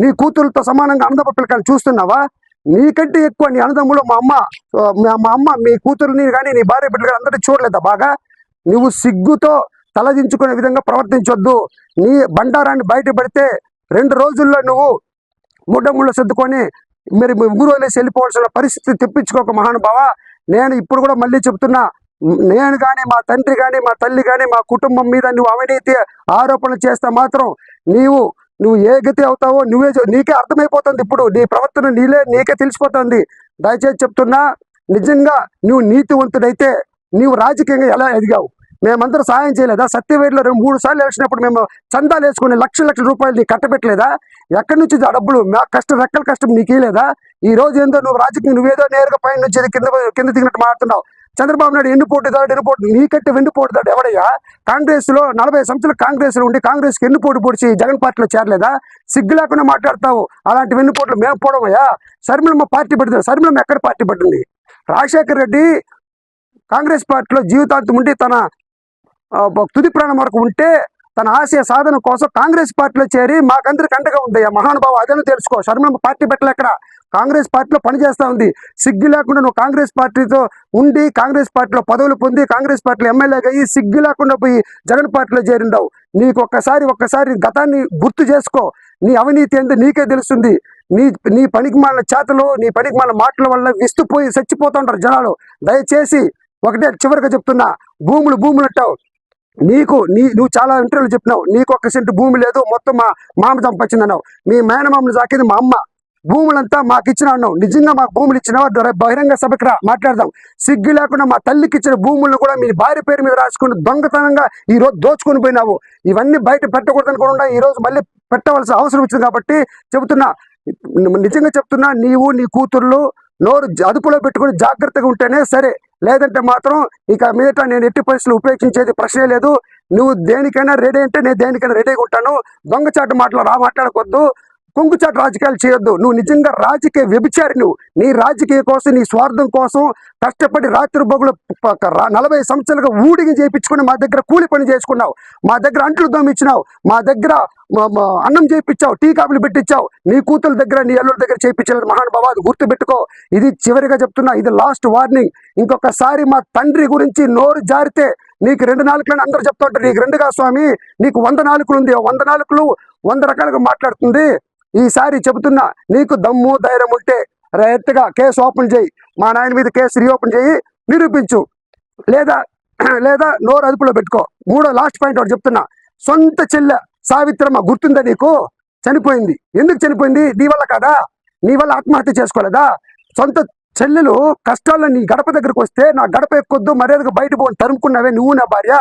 నీ కూతురుతో సమానంగా అన్నదమ్ముల పిల్లకాయలు చూస్తున్నావా? నీకంటే ఎక్కువ నీ అన్నదమ్ములు మా అమ్మ మీ కూతురుని కానీ నీ భార్య బిడ్డలు అందరినీ చూడలేదా బాగా? నువ్వు సిగ్గుతో తలదించుకునే విధంగా ప్రవర్తించొద్దు. నీ బండారాన్ని బయటపడితే 2 రోజుల్లో నువ్వు ముళ్ళ సర్దుకొని మరి ఊరు వదిలేసి వెళ్ళిపోవాల్సిన పరిస్థితి తెప్పించుకోక మహానుభావ. నేను ఇప్పుడు కూడా మళ్ళీ చెప్తున్నా, నేను కానీ మా తండ్రి కానీ మా తల్లి కానీ మా కుటుంబం మీద నువ్వు అవినీతి ఆరోపణలు చేస్తే మాత్రం నువ్వు ఏ గతి అవుతావో నీకే అర్థమైపోతుంది. ఇప్పుడు నీ ప్రవర్తన నీకే తెలిసిపోతుంది. దయచేసి చెప్తున్నా, నిజంగా నువ్వు నీతివంతుడైతే నీవు రాజకీయంగా ఎలా ఎదిగావు? మేమందరూ సాయం చేయలేదా? సత్యవేడిలో 3 సార్లు వేసినప్పుడు మేము చందాలు వేసుకుని లక్షల రూపాయలు నీకు కట్టబెట్టలేదా? ఎక్కడి నుంచి ఆ డబ్బులు మా రెక్కల కష్టం నీకు ఇలేదా? ఈ రోజు ఏందో నువ్వు రాజకీయం నువ్వేదో నేరుగా పైన నుంచి కింద దిగినట్టు మాట్లాడుతున్నావు. చంద్రబాబు నాయుడు ఎన్నుపోటు నీకంటే వెన్నుపోటుదాడు ఎవడయ్యా? కాంగ్రెస్ లో 40 సంవత్సరాలు కాంగ్రెస్ లో ఉండి కాంగ్రెస్ కి ఎన్నుపోటు పొడిచి జగన్ పార్టీలో చేరలేదా? సిగ్గు లేకుండా మాట్లాడతావు. అలాంటి వెన్నుపోట్లు మేము పోవడమయ్యా? శర్మిలమ్మ పార్టీ పెట్టింది. శర్మిలమ్మ ఎక్కడ పార్టీ పెట్టింది? రాజశేఖర్ రెడ్డి కాంగ్రెస్ పార్టీలో జీవితాంతం ఉండి తన తుది ప్రాణం వరకు ఉంటే తన ఆశయ సాధన కోసం కాంగ్రెస్ పార్టీలో చేరి మాకందరికి అండగా ఉందయ్యా మహానుభావ. అదను తెలుసుకో. శర్మిలమ్మ పార్టీ పెట్టలేక్కడ కాంగ్రెస్ పార్టీలో పనిచేస్తా ఉంది. సిగ్గు లేకుండా నువ్వు కాంగ్రెస్ పార్టీతో ఉండి కాంగ్రెస్ పార్టీలో పదవులు పొంది కాంగ్రెస్ పార్టీలో ఎమ్మెల్యేగా అయ్యి సిగ్గు లేకుండా పోయి జగన్ పార్టీలో చేరిండావు. నీకు ఒక్కసారి గతాన్ని గుర్తు చేసుకో. నీ అవినీతి ఏందో నీకే తెలుస్తుంది. నీ పనికిమాలిన చేతలు నీ పనికిమాలిన మాటల వల్ల విస్తుపోయి చచ్చిపోతుంటారు జనాలు. దయచేసి ఒకటే చివరిగా చెప్తున్నా, భూములు అంటావు. నువ్వు చాలా ఇంటర్వ్యూలు చెప్పినావు. నీకు 1 సెంటు భూమి లేదు, మొత్తం మా మామ సంపచ్చిందన్నావు. మీ మేనమామను సాకింది మా అమ్మ. భూములంతా మాకు ఇచ్చిన అన్నావు. నిజంగా మాకు భూములు ఇచ్చినావా? బహిరంగ సభకి రా, మాట్లాడదాం. సిగ్గు లేకుండా మా తల్లికి ఇచ్చిన భూములను కూడా మీ భార్య పేరు మీద రాసుకుని దొంగతనంగా ఈ రోజు దోచుకొని పోయినావు. ఇవన్నీ బయట పెట్టకూడదనుకుండా ఈ రోజు మళ్ళీ పెట్టవలసిన అవసరం వచ్చింది కాబట్టి చెబుతున్నా. నిజంగా చెప్తున్నా, నీవు నీ కూతుర్లు నోరు అదుపులో పెట్టుకుని జాగ్రత్తగా ఉంటేనే సరే. లేదంటే మాత్రం ఇక మీదట నేను ఎట్టి పరిస్థితులు ఉపేక్షించేది ప్రశ్నే లేదు. నువ్వు దేనికైనా రెడీ అంటే నేను దేనికైనా రెడీగా ఉంటాను. దొంగచాటు మాటలు మాట్లాడకొద్దు. కొంగుచాటు రాజకీయాలు చేయొద్దు. నువ్వు నిజంగా రాజకీయ వ్యభిచారి. నీ రాజకీయ కోసం నీ స్వార్థం కోసం కష్టపడి రాత్రి బొగులు 40 సంవత్సరాలుగా ఊడిగి చేయించుకుని మా దగ్గర కూలి పని చేసుకున్నావు. మా దగ్గర అంట్లు దొమ్మిచ్చినావు. మా దగ్గర అన్నం చేయించావు, టీ కాపులు పెట్టించావు. నీ కూతుల దగ్గర నీ అల్లుల దగ్గర చేయించలేదు మహానుభావ. అది గుర్తు పెట్టుకో. ఇది చివరిగా చెప్తున్నా, ఇది లాస్ట్ వార్నింగ్. ఇంకొకసారి మా తండ్రి గురించి నోరు జారితే నీకు 2 నాలుకలని అందరూ చెప్తా ఉంటారు. నీకు 2 కాదు స్వామి, నీకు 100 నాలుకలు ఉంది. 100 నాలుకలు 100 రకాలుగా మాట్లాడుతుంది. ఈసారి చెబుతున్నా, నీకు దమ్ము ధైర్యం ఉంటే రైట్గా కేసు ఓపెన్ చేయి. మా నాయన మీద కేసు రీఓపెన్ చేయి, నిరూపించు. లేదా నోరు అదుపులో పెట్టుకో. 3వ లాస్ట్ పాయింట్ ఒకటి చెప్తున్నా. సొంత చెల్లె సావిత్రమ్మ గుర్తుందా నీకు? చనిపోయింది. ఎందుకు చనిపోయింది? నీ వల్ల కదా? నీ వల్ల ఆత్మహత్య చేసుకోలేదా? సొంత చెల్లెలు కష్టాల్లో నీ గడప దగ్గరకు వస్తే నా గడప ఎక్కొద్దు, మర్యాదగా బయట పోని తరుముకున్నావే నువ్వు నా భార్య.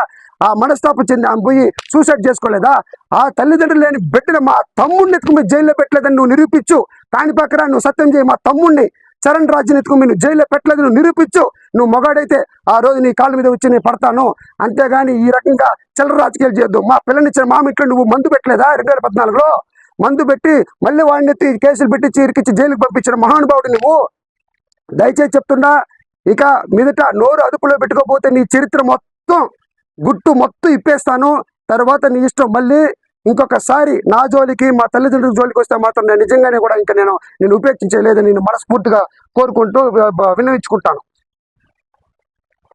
ఆ మనస్తాపం చెంది ఆమె పోయి సూసైడ్ చేసుకోలేదా? ఆ తల్లిదండ్రులు లేని బిడ్డలు మా తమ్ముడిని ఎత్తుకుని జైల్లో పెట్టలేదని నువ్వు నిరూపించు. కాని పక్కన నువ్వు సత్యం చేయి. మా తమ్ముడిని చరణ్ రాజుని ఎత్తుకుని నువ్వు జైల్లో పెట్టలేదు, నువ్వు నిరూపించు. నువ్వు మగాడైతే ఆ రోజు నీ కాళ్ళ మీద వచ్చి నేను పడతాను. అంతేగాని ఈ రకంగా చిల్లర రాజకీయాలు చేయొద్దు. మా పిల్లనిచ్చిన మామిట్లో నువ్వు మందు పెట్టలేదా? 2014లో మందు పెట్టి మళ్ళీ వాడిని ఎత్తి కేసులు పెట్టించి ఇరికిచ్చి జైలుకి పంపించిన మహానుభావుడు నువ్వు. దయచేసి చెప్తున్నా, ఇక మీదట నోరు అదుపులో పెట్టుకోకపోతే నీ చరిత్ర మొత్తం గుట్టు మొత్తం ఇప్పేస్తాను. తర్వాత నీ ఇష్టం. మళ్ళీ ఇంకొకసారి నా జోలికి మా తల్లిదండ్రుల జోలికి వస్తే మాత్రం నేను నిజంగానే కూడా ఇంకా నేను ఉపేక్షించలేదని నేను మనస్ఫూర్తిగా కోరుకుంటూ విన్నవించుకుంటాను.